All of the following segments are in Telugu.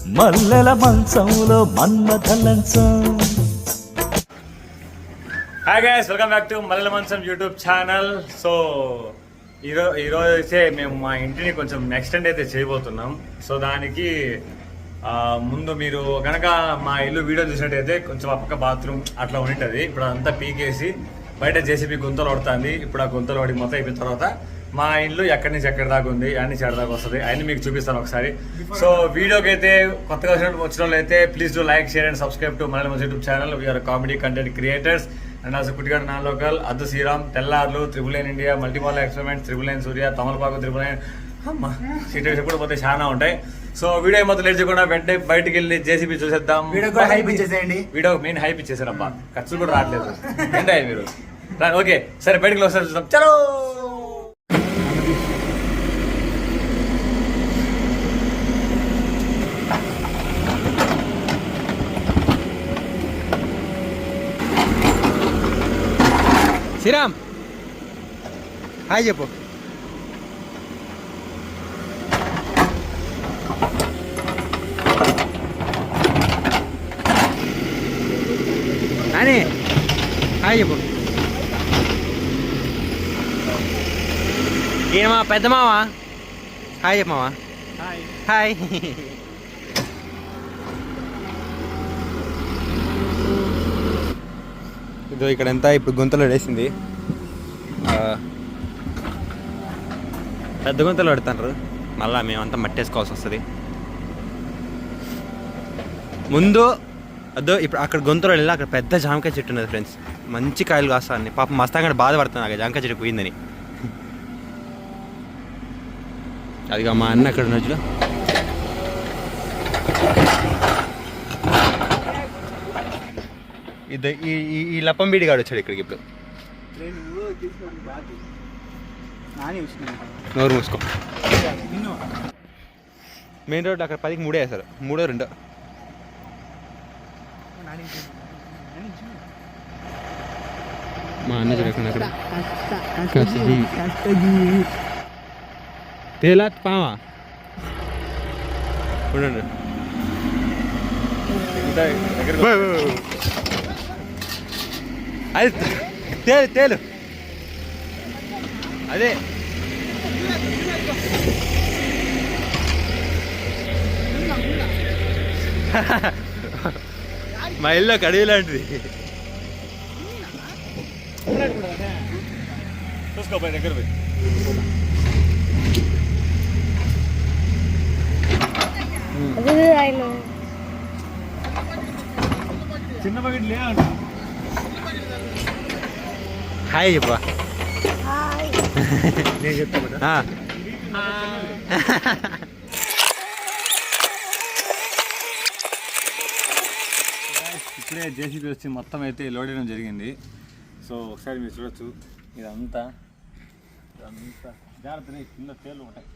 మల్లెల మంచంలో మన్మథలంచం. Hi guys, welcome back to Mallela Mancham YouTube channel. So ఈరోజు అయితే మేము మా ఇంటిని కొంచెం ఎక్స్టెండ్ అయితే చేయబోతున్నాం. సో దానికి ముందు మీరు కనుక మా ఇల్లు వీడియో చూసినట్టయితే కొంచెం ఆ పక్క బాత్రూమ్ అట్లా ఉంటుంది. ఇప్పుడు అంతా పీకేసి బయట జేసీబీ గుంతలు పడుతుంది. ఇప్పుడు ఆ గుంతలు పడి మొత్తం అయిపోయిన తర్వాత మా ఇల్లు ఎక్కడి నుంచి ఎక్కడి దాకా ఉంది, అన్ని చెడ దాకా వస్తుంది. అన్ని మీకు చూపిస్తాను ఒకసారి. సో వీడియోకి అయితే కొత్తగా వచ్చిన వాళ్ళు అయితే please do like, share and subscribe to Mallela Mancham YouTube channel. We're comedy content creators and also కుట్టిగడ నాన్ లోకల్, అద్దు శ్రీరామ్, తెల్లార్లు, త్రిబుల్9 ఇండియా, మల్టీమాల్ ఎక్స్పెరిమెంట్స్, త్రిబుల్9 సూర్య, తమలపాకు, త్రిబుల్9 అమ్మ సీటెస్ ఎప్పుడు పోతే చాలా ఉంటాయి. సో వీడియో మొత్తం లేట్ చేయకుండా వెంటనే బయటికి వెళ్ళి జేసీబీ చూసేద్దాం. వీడియో మెయిన్ హైప్ ఇచ్చేసారు అబ్బా, ఖర్చులు కూడా రావట్లేదు. ఏంటయ్య మీరు? ఓకే సరే, బయటికి ఒకసారి చూద్దాం. చలో శ్రీరామ్ హాయ్ చెప్పు. నాని హాయ్ చెప్పు. ఈయన మా పెద్ద మావా. హాయ్ చెప్పు మావా. హాయ్. ఇదో ఇక్కడంతా ఇప్పుడు గుంతలు వేసింది. పెద్ద గుంతలు పెడతారు, మళ్ళీ మేమంతా మట్టేసుకోవాల్సి వస్తుంది. ముందు అదో ఇప్పుడు అక్కడ గుంతలు వెళ్ళి అక్కడ పెద్ద జామకాయ చెట్టు ఉన్నది ఫ్రెండ్స్, మంచి కాయలు కాస్తాను. పాపం మస్తాగా బాధపడుతుంది అక్కడ జామకాయ చెట్టు పోయిందని. అదిగా మా అన్న అక్కడ ఉన్నట్లు. ఇది ఈ లప్పంబీడి గాడు వచ్చాడు ఇక్కడికి ఇప్పుడు. నోరు మూసుకో. మెయిన్ రోడ్ అక్కడ 10కి 3 వేస్తారు, 3 2. మా అన్న చూడకుండా అక్కడ తేలా పావా ఉండండి. అది తేలు తేలు అదే మా ఇల్లు కడివి లాంటిది. చూసుకోపోయి దగ్గర పోయి చిన్న బకెట్ లేదంట. హాయ్ చెప్పా. నేను చెప్తా. ఇప్పుడే జేసీబీ వచ్చి మొత్తం అయితే లోడ్ చేయడం జరిగింది. సో ఒకసారి మీరు చూడొచ్చు. ఇదంతా జాగ్రత్త, కింద తేలు ఉంటాయి.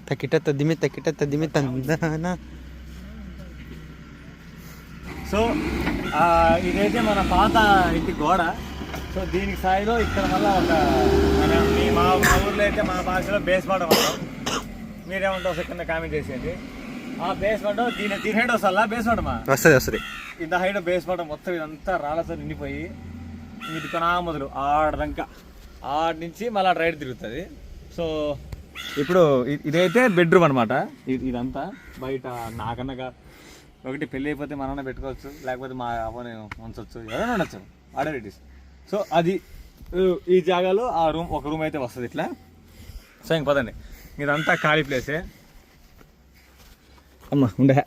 తక్కిట తద్దిమి తందనా. సో ఇదైతే మన పాత ఇంటి గోడ. సో దీనికి స్థాయిలో ఇక్కడ మళ్ళీ ఒక మా ఊర్లో అయితే మన భాషలో బేస్మెంట్ అంటాం. మీరేమంటారు కింద కామెంట్ చేసేది. ఆ బేస్మెంట్ దీని హైట్ వస్తుందా? బేస్మెంట్ వస్తుంది. ఇంత హైట్ బేస్మెంట్ మొత్తం ఇదంతా రాళ్ళతో నిండిపోయి ఇది కొనా మొదలు ఆడదంకా ఆడ నుంచి మళ్ళీ రైట్ తిరుగుతుంది. సో ఇప్పుడు ఇదైతే బెడ్రూమ్ అనమాట. ఇదంతా బయట నాకన్నా ఒకటి పెళ్ళి అయిపోతే మనమే పెట్టుకోవచ్చు, లేకపోతే మా అవ్వని ఉంచవచ్చు, ఎవరైనా ఉండొచ్చు, ఆర్డర్ ఇట్ ఈస్. సో అది ఈ జాగాలో ఆ ఒక రూమ్ అయితే వస్తుంది ఇట్లా. సో ఇంక పదండి, ఇదంతా ఖాళీ ప్లేసే అమ్మ ఉండే.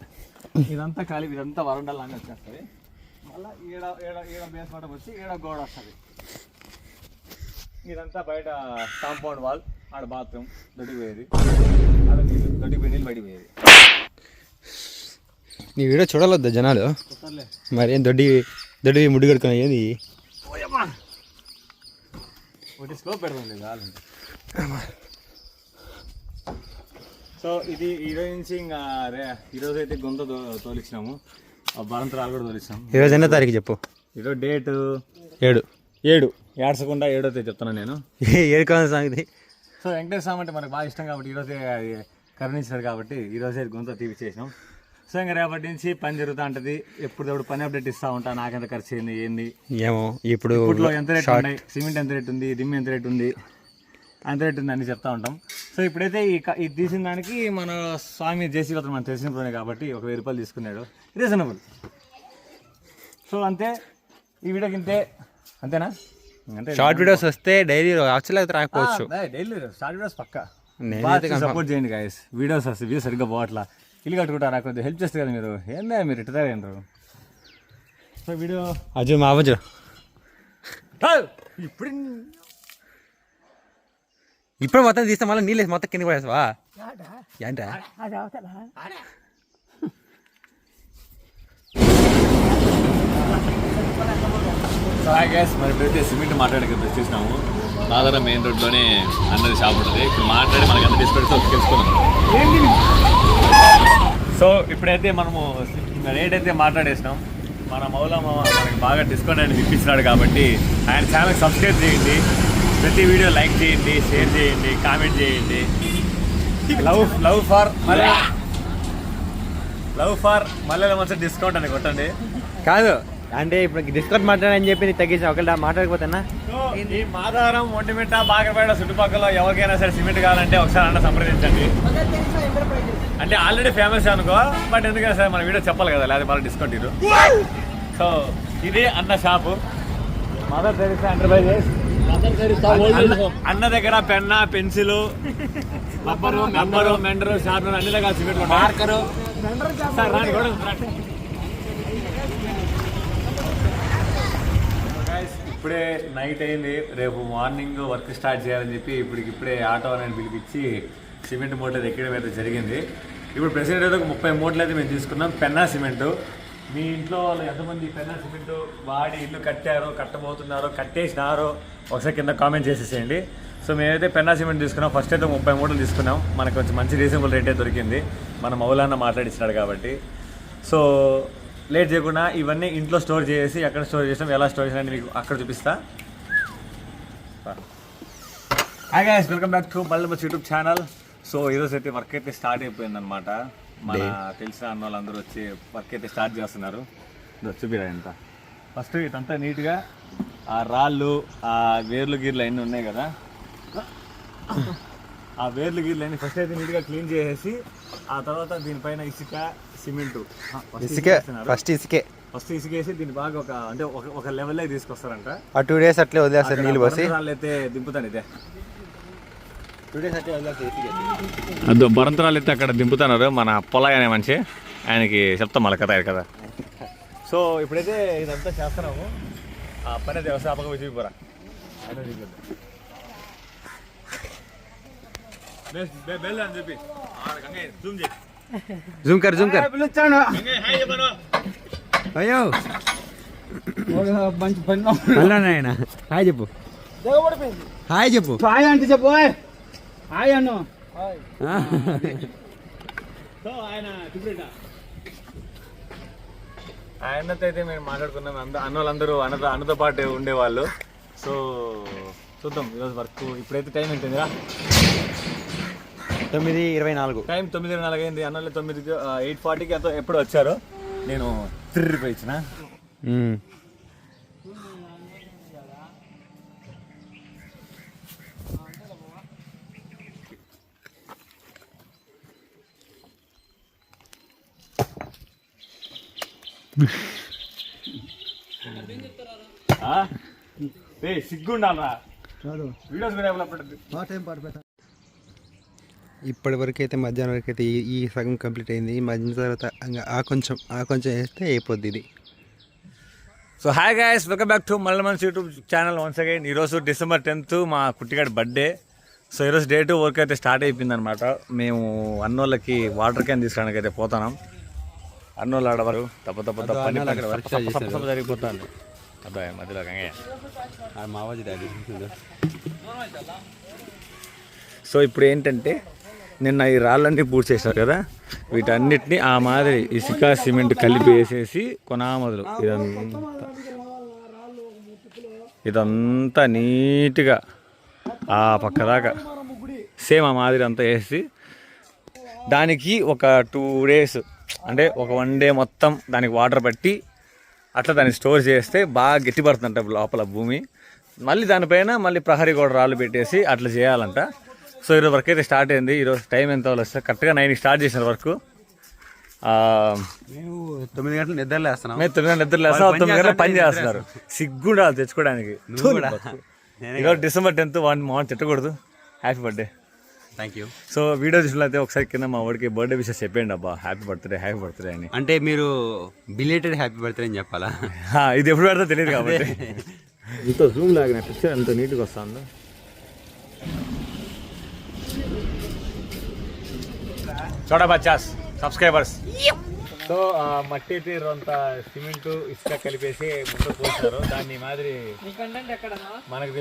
ఇదంతా ఖాళీ, ఇదంతా వరండా లాగా వచ్చేస్తుంది. మళ్ళీ ఈడ బేస్మెంట్ వచ్చి ఈడ గోడ వస్తుంది. ఇదంతా బయట కాంపౌండ్ వాల్, ఆడ బాత్రూమ్, దొడ్డికి పోయేది, ఆడ దొడ్డికి పోయి నీళ్ళు బయటికి పోయేది. నీ వీడియో చూడాలొద్దా జనాలు? మరి ఏం దొడ్డి ముడ్డు కడుకున్నా ఏంది? ఒకటి స్లో పెడదాం లేదు. సో ఇది ఈరోజు నుంచి ఇంకా ఈరోజు అయితే గొంత తోలిచ్చినాము, బాలంతరాలు కూడా తోలిచ్చినాము. ఈరోజు ఎన్నో తారీఖు చెప్పు? ఈరోజు డేట్ 7 ఏడ్చకుండా 7వ తేదీ చెప్తున్నాను నేను. 7 కాలం సాంగ్ది. సో వెంకటేశ్వర స్వామి అంటే మనకు బాగా ఇష్టం కాబట్టి ఈరోజే కరుణించారు కాబట్టి ఈరోజే గొంతు తీపిచ్చేసినాం. సో ఇంకా రేపటి నుంచి పని జరుగుతూ ఉంటుంది. ఎప్పుడు పని అప్డేట్ ఇస్తూ ఉంటా. నాకెంత ఖర్చు అయింది ఏంది ఏమో ఇప్పుడు ఎంత రేట్ ఉన్నాయి, సిమెంట్ ఎంత రేట్ ఉంది, దిమ్మి ఎంత రేట్ ఉంది, అంత రేట్ ఉంది అని చెప్తా ఉంటాం. సో ఇప్పుడైతే ఇది తీసిన దానికి మన స్వామి జేసీ అతను మనకు తెలిసిన కాబట్టి ఒక 1000 రూపాయలు తీసుకున్నాడు. రీజనబుల్. సో అంతే ఈ వీడియోకి ఇంతే. అంతేనా? అంటే షార్ట్ వీడియోస్ వస్తే డైలీ యాక్చువల్గా రాకపోవచ్చు. డైలీ షార్ట్ వీడియోస్ పక్కా సపోర్ట్ చేయండి గాయస్. వీడియోస్ వస్తాయి, వ్యూస్ సరిగ్గా పోవట్లా. ఇల్లు కట్టుకుంటారా, కొద్దిగా హెల్ప్ చేస్తారు కదా మీరు. ఏందా మీరు ఇట్టుతారు ఏంటారు. సో వీడియో అజు మా అవ్వజు ఇప్పుడు మొత్తం తీస్తే మళ్ళీ నీళ్ళు మొత్తం కింద పడేస్తావా ఏంటా? సో గ్యాస్ మరి ఇప్పుడైతే సిమెంట్ మాట్లాడక చూసినాము. దాదాపు మెయిన్ రోడ్లోనే అన్నది షాప్ ఉంటుంది. ఇప్పుడు మాట్లాడి మనకి ఎంత డిస్కౌంట్ తెలుసుకున్నాం. సో ఇప్పుడైతే మనము రేట్ అయితే మాట్లాడేసినాం. మన మౌలమ్మ మనకి బాగా డిస్కౌంట్ అనేది ఇప్పించినాడు కాబట్టి ఆయన ఛానల్కి సబ్స్క్రైబ్ చేయండి. ప్రతి వీడియో లైక్ చేయండి, షేర్ చేయండి, కామెంట్ చేయండి. లవ్ ఫర్ మల్లెల మంచి డిస్కౌంట్ అని కొట్టండి. కాదు అంటే ఇప్పుడు డిస్కౌంట్ మాట్లాడని చెప్పి తగ్గించి ఒకవేళ మాట్లాడకపోతేనా ఈ మాదారం, ఒంటిమిట్ట, బాగపేట చుట్టుపక్కల ఎవరికైనా సరే సిమెంట్ కావాలంటే ఒకసారి అన్న సంప్రదించండి. అంటే ఆల్రెడీ ఫేమస్ అనుకో, బట్ ఎందుకైనా సరే మన వీడియో చెప్పాలి కదా, లేదా బాగా డిస్కౌంట్ ఇరు. సో ఇది అన్న షాపు మదర్ తెరిసా ఎంటర్ప్రైజెస్. అన్న దగ్గర పెన్న, పెన్సిల్, రబ్బరు, మెండరు, షార్పనర్ అన్ని దగ్గర సిమెంట్ మార్కరు. ఇప్పుడే నైట్ అయింది. రేపు మార్నింగ్ వర్క్ స్టార్ట్ చేయాలని చెప్పి ఇప్పుడే ఆటో అనేది పిలిపించి సిమెంట్ మూటలు ఎక్కడం అయితే జరిగింది. ఇప్పుడు ప్రెసిడెంట్ అయితే 30 మూటలు అయితే మేము తీసుకున్నాం పెన్నా సిమెంటు. మీ ఇంట్లో వాళ్ళు ఎంతమంది పెన్నా సిమెంటు వాడి ఇల్లు కట్టారో, కట్టబోతున్నారో, కట్టేసినారో ఒకసారి కింద కామెంట్ చేసేసేయండి. సో మేమైతే పెన్నా సిమెంట్ తీసుకున్నాం. ఫస్ట్ అయితే 30 మూటలు తీసుకున్నాం. మనకు కొంచెం మంచి రీజనబుల్ రేటే దొరికింది. మన మౌలాన్న మాట్లాడిస్తున్నాడు కాబట్టి. సో లేట్ చేయకుండా ఇవన్నీ ఇంట్లో స్టోర్ చేసి ఎక్కడ స్టోర్ చేసాం, ఎలా స్టోర్ చేసాం మీకు అక్కడ చూపిస్తా. Hi guys, welcome back to Mallela YouTube channel. So ఈరోజు అయితే వర్క్ అయితే స్టార్ట్ అయిపోయింది అనమాట. మన తెలిసిన అన్న వాళ్ళందరూ వచ్చి వర్క్ అయితే స్టార్ట్ చేస్తున్నారు. చూపిరా ఎంత ఫస్ట్ ఇదంతా నీట్గా ఆ రాళ్ళు, ఆ వేర్లు గీర్లు అన్నీ ఉన్నాయి కదా, ఆ వేర్లు గీర్లు అన్నీ ఫస్ట్ అయితే నీట్గా క్లీన్ చేసేసి ఆ తర్వాత దీనిపైన ఇసుక, సిమెంటు, ఫస్ట్ ఇసుకేసి దీన్ని బాగా ఒక లెవెల్లో తీసుకొస్తారంట. ఆ 2 days అట్లే వదిలేస్తారు నీళ్ళు పోసి. అయితే దింపుతాను ఇదే 2 days అట్లే వదిలేస్తారు. బరంతరాలు అయితే అక్కడ దింపుతున్నారు. మన పొలాయ్ అనే మనిషి, ఆయనకి చెప్తాం మళ్ళీ కదా. సో ఇప్పుడైతే ఇదంతా చేస్తున్నాము. ఆ పని అయితే వ్యవస్థాపక చూపిపోరా అని చెప్పి జూమ్ చేయి. జూమ్ కర్ అయ్యో మంచి పని ఆయన. హాయ్ చెప్పు, హాయ్ చెప్పు, హాయ్ అంటే చెప్పు, హాయ్ అన్న. ఆయనతో అయితే మేము మాట్లాడుకున్నాం. అన్న వాళ్ళందరూ అన్నతో పాటు ఉండేవాళ్ళు. సో చూద్దాం ఈరోజు వర్క్. ఇప్పుడైతే టైం ఎంతరా? 9:24. టైం 9:24 అయింది. అన్నోళ్ళు 8:40కి ఎంతో ఎప్పుడు వచ్చారు. నేను తిరిగిపోయి ఇచ్చిన. సిగ్గుండాలరా వీడియోస్ కూడా. ఇప్పటి వరకు అయితే మధ్యాహ్నం వరకు అయితే ఈ సగం కంప్లీట్ అయింది. మధ్యాహ్నం తర్వాత ఆ కొంచెం వేస్తే అయిపోద్ది ఇది. So hi guys, welcome back to Mallela Mancham YouTube channel once again. ఈరోజు December 10th మా కుట్టిగాడి బర్త్డే. సో ఈరోజు డే 2 వర్క్ అయితే స్టార్ట్ అయిపోయింది అనమాట. మేము అన్నోళ్ళకి వాటర్ క్యాన్ తీసుకురావడానికి అయితే పోతున్నాం. అన్నోళ్ళు ఆడవారు తప్ప జరిగిపోతాను అబ్బాయి మధ్యలో మావాజీ డాడీ. సో ఇప్పుడు ఏంటంటే నిన్న ఈ రాళ్ళన్నీ పూర్తి చేశారు కదా, వీటన్నిటిని ఆ మాదిరి ఇసుక, సిమెంట్ కలిపి వేసేసి కొనామదులు ఇదంతా ఇదంతా నీట్గా ఆ పక్క దాకా సేమ్ ఆ మాదిరి అంతా వేసి దానికి ఒక 2 days అంటే ఒక 1 day మొత్తం దానికి వాటర్ పట్టి అట్లా దాన్ని స్టోర్ చేస్తే బాగా గట్టి పడుతుందంట లోపల భూమి. మళ్ళీ దానిపైన మళ్ళీ ప్రహరీ కూడా రాళ్ళు పెట్టేసి అట్లా చేయాలంట. సో ఈరోజు వర్క్ అయితే స్టార్ట్ అయింది. ఈరోజు టైం ఎంత వస్తుంది కరెక్ట్గా 9కి స్టార్ట్ చేసిన వర్క్. మేము 9 గంటలు నిద్రలేస్తున్నాం. మేము 9 గంటలు నిద్రలేస్తాం, 9 గంటలు పని చేస్తున్నారు. సిగ్గుండాలి తెచ్చుకోవడానికి. ఈరోజు December 10th మార్చ్ తిట్టకూడదు. Happy birthday. Thank you. So video చూసినట్లయితే ఒకసారి కింద మా వాడికి బర్త్డే విషెస్ చెప్పండి అబ్బా, హ్యాపీ బర్త్డే అని. అంటే మీరు బిలేటెడ్ హ్యాపీ బర్త్డే అని చెప్పాలా? ఇది ఎప్పుడు పెడతా తెలియదు కాబట్టి. ఇంత జూమ్ లాగిన పిక్చర్ ఎంత నీట్గా వస్తుందో. చూడ బచ్చాస్ సబ్స్క్రైబర్స్. సో మట్టి తీరు అంతా సిమెంట్ ఇసుక కలిపేసి ముందు పోస్తారు. దాన్ని మాదిరి మనకు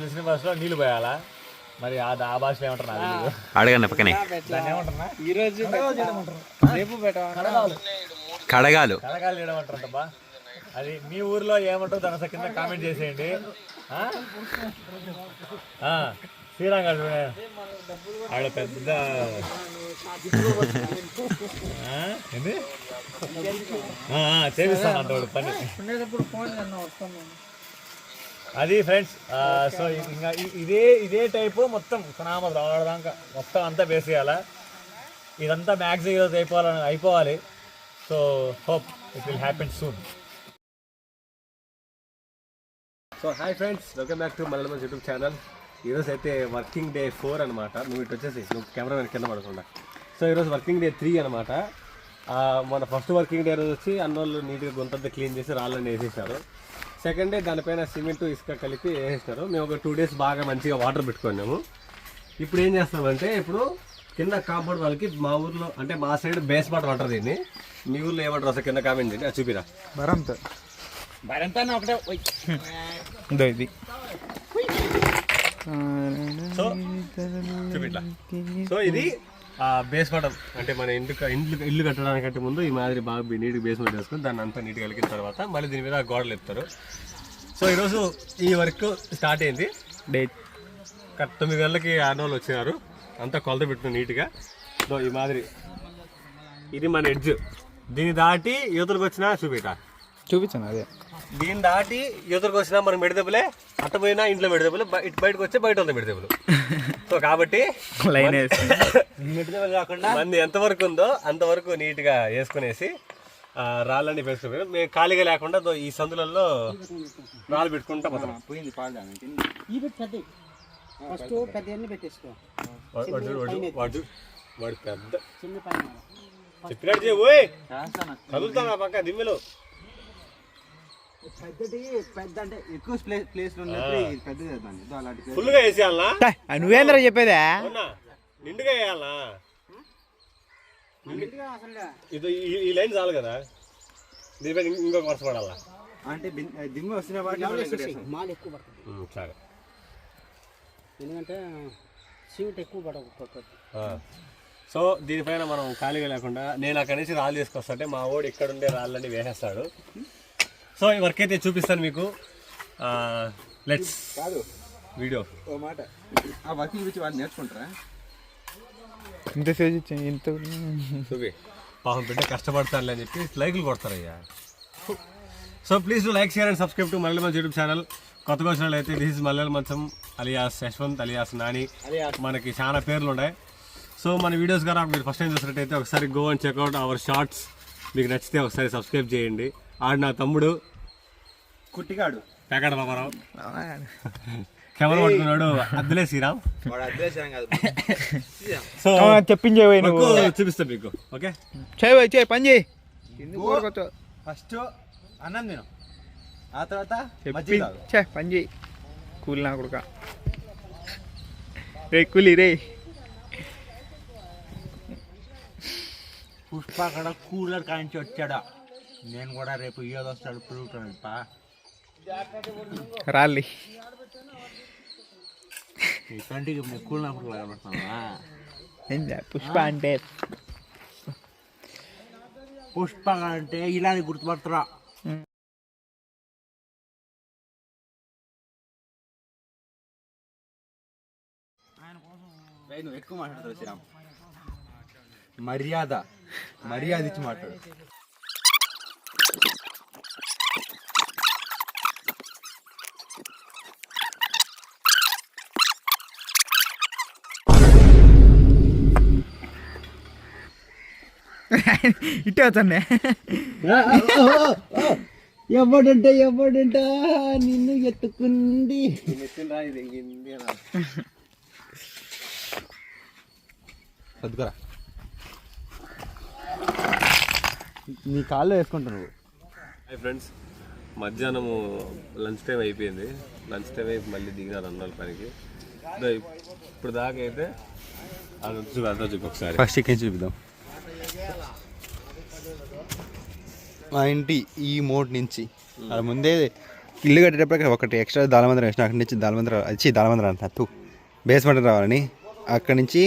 తెలిసిన భాషలో నీళ్ళు పోయాలా, మరి ఆ భాషలో ఏమంటారు నాకు తెలియదు. అడగండి పక్కనే. దాన్ని ఏమంటారా? కడగాలు కడగాలు చేయడం బా. అది మీ ఊర్లో ఏమంటారు దాని కింద కామెంట్ చేసేయండి. శ్రీరామ్ గారు ఆవిడ పెద్ద చేపిస్తాను అంటాడు పని. అది ఫ్రెండ్స్. సో ఇంకా ఇదే టైపు మొత్తం సునామలు రావడానికి మొత్తం అంతా వేసేయాలా. ఇదంతా మ్యాక్స్ ఈరోజు అయిపోవాలి. So hope it will happen soon. So hi friends, welcome back to Mallela Mancham YouTube channel. ఈరోజు అయితే వర్కింగ్ డే 4 అనమాట. నువ్వు ఇటు వచ్చేసి నువ్వు కెమెరా కింద పడకుండా. సో ఈరోజు వర్కింగ్ డే 3 అనమాట. మన ఫస్ట్ వర్కింగ్ డే రోజు వచ్చి అన్నోళ్ళు నీట్గా గుంతంతా క్లీన్ చేసి రాళ్ళని వేసేసారు. సెకండ్ డే దానిపైన సిమెంట్ ఇసుక కలిపి వేసేసినారు. మేము ఒక 2 days బాగా మంచిగా వాటర్ పెట్టుకున్నాము. ఇప్పుడు ఏం చేస్తామంటే ఇప్పుడు కింద కాంపౌండ్ వాళ్ళకి మా ఊర్లో అంటే మా సైడ్ బేస్ బాట్ అంటారు దీన్ని. మీ ఊర్లో ఏమంటారు అసలు కింద కామెంట్ చేయండి. అది చూపిరా. సో చూపిట్లా. సో ఇది బేస్ బాటం అంటే మన ఇల్లు కట్టడానికంటే ముందు ఈ మాదిరి బాగా నీట్గా బేస్మెంట్ వేసుకొని దాన్ని అంతా నీట్గా కలిగిన తర్వాత మళ్ళీ దీని మీద గోడలు ఎత్తారు. సో ఈరోజు ఈ వర్క్ స్టార్ట్ అయింది. డేట్ 9 గంటలకి ఆనోళ్ళు వచ్చినారు. అంతా కొలత పెట్టుకుని నీట్గా. సో ఈ మాదిరి ఇది మన ఎడ్జ్. దీన్ని దాటి యువతలకు వచ్చినా చూపించాను. అదే దీన్ని దాటి యువతలకు వచ్చినా మనకు మెడిదెబ్బలే, అట్ట పోయినా ఇంట్లో మెడిదెబ్బలు, ఇటు బయటకు వచ్చే బయట ఉంది మెడిదెబ్బలు. సో కాబట్టి కాకుండా మంది ఎంతవరకు ఉందో అంతవరకు నీట్గా వేసుకునేసి రాళ్ళని వేసుకుని మేము ఖాళీగా లేకుండా ఈ సందులలో రాళ్ళు పెట్టుకుంటా పోతాం. వాడు పెద్ద చెప్పినట్టు చేయబోయ్ కదులుతాను ఆ పక్క దిమ్మెలు. ఫుల్గా వేసేయాలనా? నువ్వేంద్ర చెప్పేదా? నిండుగా వేయాలనా? ఇది ఈ లైన్ చాలు కదా, దీనిపై ఇంకొక వరుస పడాలా అంటే దిమ్మ వస్తున్న సరే. ఎందుకంటే సీట్ ఎక్కువ పడకపోతుంది. సో దీనిపైన మనం ఖాళీగా లేకుండా నేను అక్కడి నుంచి రాళ్ళు తీసుకొస్తుంటే మా వాడు ఇక్కడ ఉండే రాళ్ళని వేసేస్తాడు. సో ఈ వర్క్ అయితే చూపిస్తాను మీకు. Let's video. ఓ మాట ఆ వర్క్ చూపించి వాళ్ళు నేర్చుకుంటారా? ఇంత చూపి పాపం బిడ్డ కష్టపడతారులే అని చెప్పి లైక్లు కొడతారయ్యా. So please do like, share and subscribe to Mallela Mancham YouTube channel. కొత్తగా వచ్చిన అయితే దిస్ ఇస్ మల్లెల మంచం అలియాస్ యశ్వంత్ అలియాస్ నాని. మనకి చాలా పేర్లు ఉన్నాయి. సో మన వీడియోస్ ద్వారా మీరు ఫస్ట్ టైం చూసినట్టయితే ఒకసారి go and check out our shorts. మీకు నచ్చితే ఒకసారి సబ్స్క్రైబ్ చేయండి. ఆడు నా తమ్ముడు కుట్టిగాడు పేకాడ బాబారావు. కెమెరా పట్టుకున్నాడు అద్దులే శ్రీరామ్. సో చెప్పించే చూపిస్తా మీకు. ఓకే చేయి పని చేయి. ఫస్ట్ అన్నం తిను, ఆ తర్వాత పని చేయి. కూలి నా కొడుక రే కూలి రే. పుష్ప అక్కడ కూలర్ కాంచి వచ్చాడా, నేను కూడా రేపు ఏదో వస్తాడు పురుగుతాను. రాలి కంటికి కూలినప్పుడు కనబడుతున్నా. పుష్ప అంటే పుష్ప అంటే ఇలానే గుర్తుపడతారా? నువ్వు ఎక్కువ మాట్లాడతావు శ్రీరామ్. మర్యాద ఇచ్చి మాట్లాడు. ఇట్టే అవుతానే. ఎవడంట నిన్ను ఎత్తుకుంది. సర్దుకోరా, నీ కాళ్ళు వేసుకుంటా నువ్వు. హాయ్ ఫ్రెండ్స్, మధ్యాహ్నము లంచ్ టైం అయిపోయింది. లంచ్ టైం అయిపోయి మళ్ళీ దిగినారు అన్నాల పనికి. ఇప్పుడు దాకా అయితే అదంతా చూపి ఒకసారి. ఫస్ట్ చికెన్ చూపిద్దాం. మా ఇంటి ఈ మోడ్ నుంచి అది ముందే ఇల్లు కట్టేటప్పుడు ఒకటి ఎక్స్ట్రా దాలమందిరం వేసిన. అక్కడి నుంచి దాలమందిరం అంట బేస్మెంట్ రావాలని. అక్కడి నుంచి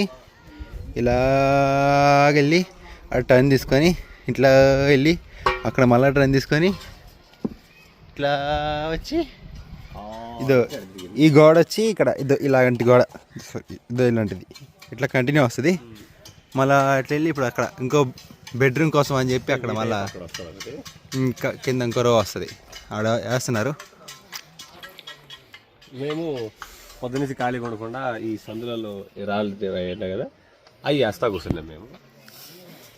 ఇలాగెళ్ళి అక్కడ టర్న్ తీసుకొని ఇట్లా వెళ్ళి అక్కడ మళ్ళీ టర్న్ తీసుకొని ఇట్లా వచ్చి ఈ గోడ వచ్చి ఇక్కడ ఇలాంటి గోడ ఇలాంటిది ఇట్లా కంటిన్యూ వస్తుంది. మళ్ళీ అట్లా వెళ్ళి ఇప్పుడు అక్కడ ఇంకో బెడ్రూమ్ కోసం అని చెప్పి అక్కడ మళ్ళీ ఇంకా కింద ఇంకో రో వస్తుంది, ఆడ వేస్తున్నారు. మేము పొద్దునుంచి ఖాళీ కొనకుండా ఈ సందులలో రాళ్ళు ఉంటాయి కదా, అవి వేస్తా కూర్చున్నాం మేము.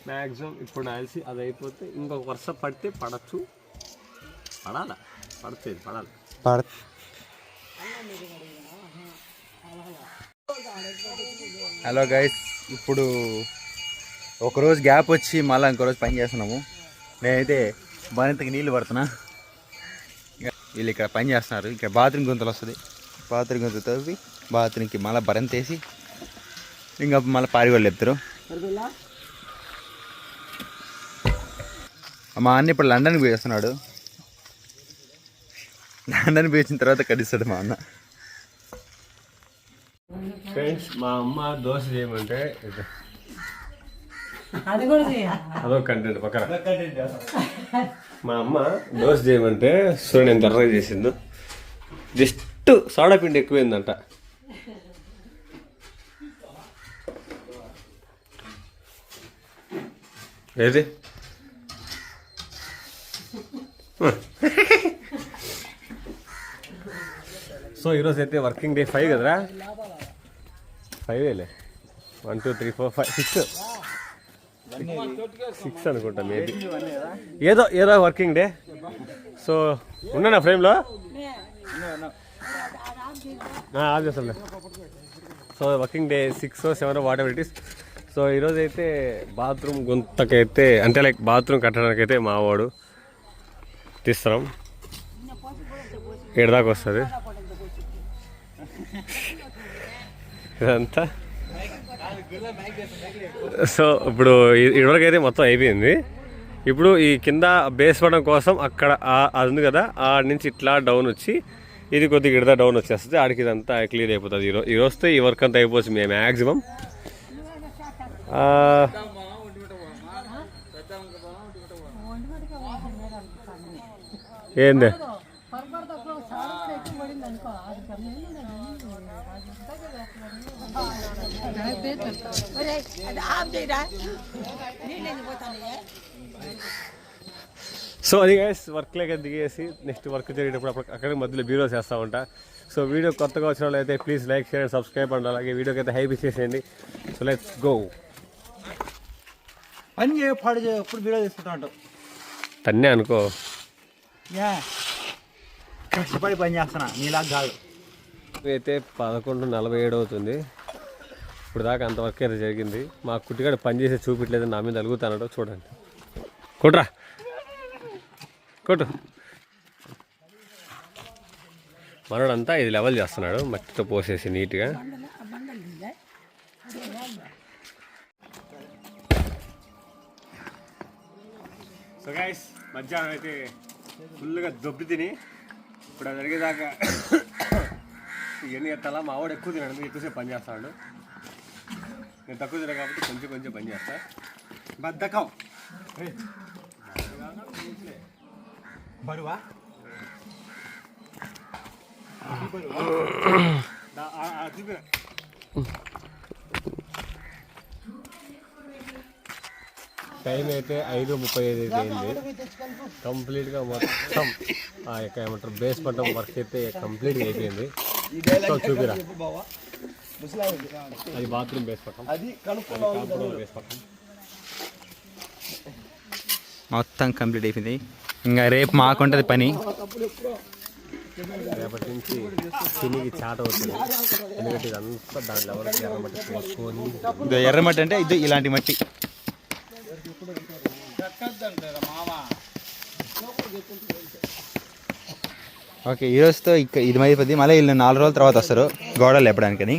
మ్యాక్సిమం ఇప్పుడు నాల్సి అది అయిపోతే ఇంకొక వరుస పడితే పడచ్చు. పడాలి. హలో గైస్, ఇప్పుడు ఒకరోజు గ్యాప్ వచ్చి మళ్ళీ ఇంకో రోజు పని చేస్తున్నాము. నేనైతే బాణితకి నీళ్ళు పడుతున్నా. వీళ్ళు ఇక్కడ పని చేస్తున్నారు. ఇక్కడ బాత్రూమ్ గుంతలు వస్తుంది. బాత్రూమ్ గుంతలు తవ్వి బాత్రూమ్కి మళ్ళీ బరంత వేసి ఇంకా మళ్ళీ పారిగోళ్ళు చెప్తారు. మా అన్న ఇప్పుడు లండన్కి పోయేస్తున్నాడు. లండన్ పోయించిన తర్వాత కడిస్తాడు మా అన్న. ఫ్రెండ్స్, మా అమ్మ దోశ చేయమంటే అదొక కంటెంట్ పక్కన. మా అమ్మ దోశ చేయమంటే చూడండి ఎంత ఎర్రగా చేసిందో. జస్ట్ సోడా పిండి ఎక్కువైందంట. ఏది సో ఈరోజు అయితే వర్కింగ్ డే 5 కదరా. 5 1 2 3 4 5 6 అనుకుంటా మేబీ. ఏదో వర్కింగ్ డే. సో ఉన్నానా ఫ్రేమ్లో ఆఫ్ చేస్తాంలే. So working day 6 or 7 whatever it is. So ఈరోజు అయితే బాత్రూమ్ గుంతకైతే అంటే లైక్ బాత్రూమ్ కట్టడానికి అయితే మా వాడు తీస్తున్నాం. 7 దాకా వస్తుంది ఇదంతా. సో ఇప్పుడు ఇదివరకు అయితే మొత్తం అయిపోయింది. ఇప్పుడు ఈ కింద బేస్ పడడం కోసం అక్కడ అది ఉంది కదా, ఆడ నుంచి ఇట్లా డౌన్ వచ్చి ఇది కొద్దిగా ఇడదా డౌన్ వచ్చేస్తుంది. ఆడికి ఇదంతా క్లియర్ అయిపోతుంది. ఈ రోజుతో ఈ వర్క్ అంతా అయిపోవచ్చు మేము మ్యాక్సిమం. ఏందే సో అది గైస్, వర్క్ లేక దిగేసి నెక్స్ట్ వర్క్ జరిగేటప్పుడు అక్కడ మధ్యలో బీరో చేస్తూ ఉంటా. సో వీడియో కొత్తగా వచ్చిన వాళ్ళు అయితే please like share and subscribe అండి. అలాగే వీడియోకి అయితే హైప్ ఇచ్చేసేయండి. So let's go. పని చేయ పాడు చేయ ఎప్పుడు వీడియో తీసుకుంటా ఉంటావు. తన్నే అనుకో, కష్టపడి పని చేస్తున్నా నీలా కాదు. అయితే 11:47 అవుతుంది. ఇప్పుడు దాకా అంత వర్క్ అయితే జరిగింది. మా కుట్టిగాడు పని చేసి చూపించలేదు, నా మీద అలుగుతానో చూడండి. కొట్రా కొట్టు. మనోడంతా ఇది లెవెల్ చేస్తున్నాడు మట్టితో పోసేసి నీట్గా. సో గైస్, మధ్యాహ్నం అయితే ఫుల్గా దొబ్బి తిని ఇప్పుడు అది జరిగేదాకా ఇవన్నీ ఎత్తాలా. మా వాడు ఎక్కువ తినడు, ఎక్కువసేపు పని చేస్తాడు. నేను తక్కువ తిన కాబట్టి కొంచెం పని చేస్తా. బద్ధకం బరువా టైం అయితే 5:35 అయితే అయింది. కంప్లీట్గా మొత్తం ఆ యొక్క ఏమంటారు బేస్మెంట్ వర్క్ అయితే కంప్లీట్గా అయిపోయింది. సో చూపిరా, అది బాత్రూమ్ బేస్మెంట్, అది కాంపౌండ్ బేస్మెంట్ మొత్తం కంప్లీట్ అయిపోయింది. ఇంకా రేపు మాకుంటుంది పని. రేపటి నుంచి తినిగి చాట అవుతుంది. ఎందుకంటే ఇదంతా దాని లెవెల్కి ఎర్రమట్టి పోసుకొని, ఇది ఎర్రమట్టి అంటే ఇది ఇలాంటి మట్టి. ఓకే, ఈరోజుతో ఇది అయిపోద్ది. మళ్ళీ వీళ్ళు 4 రోజుల తర్వాత వస్తారు గోడలు లేపడానికని.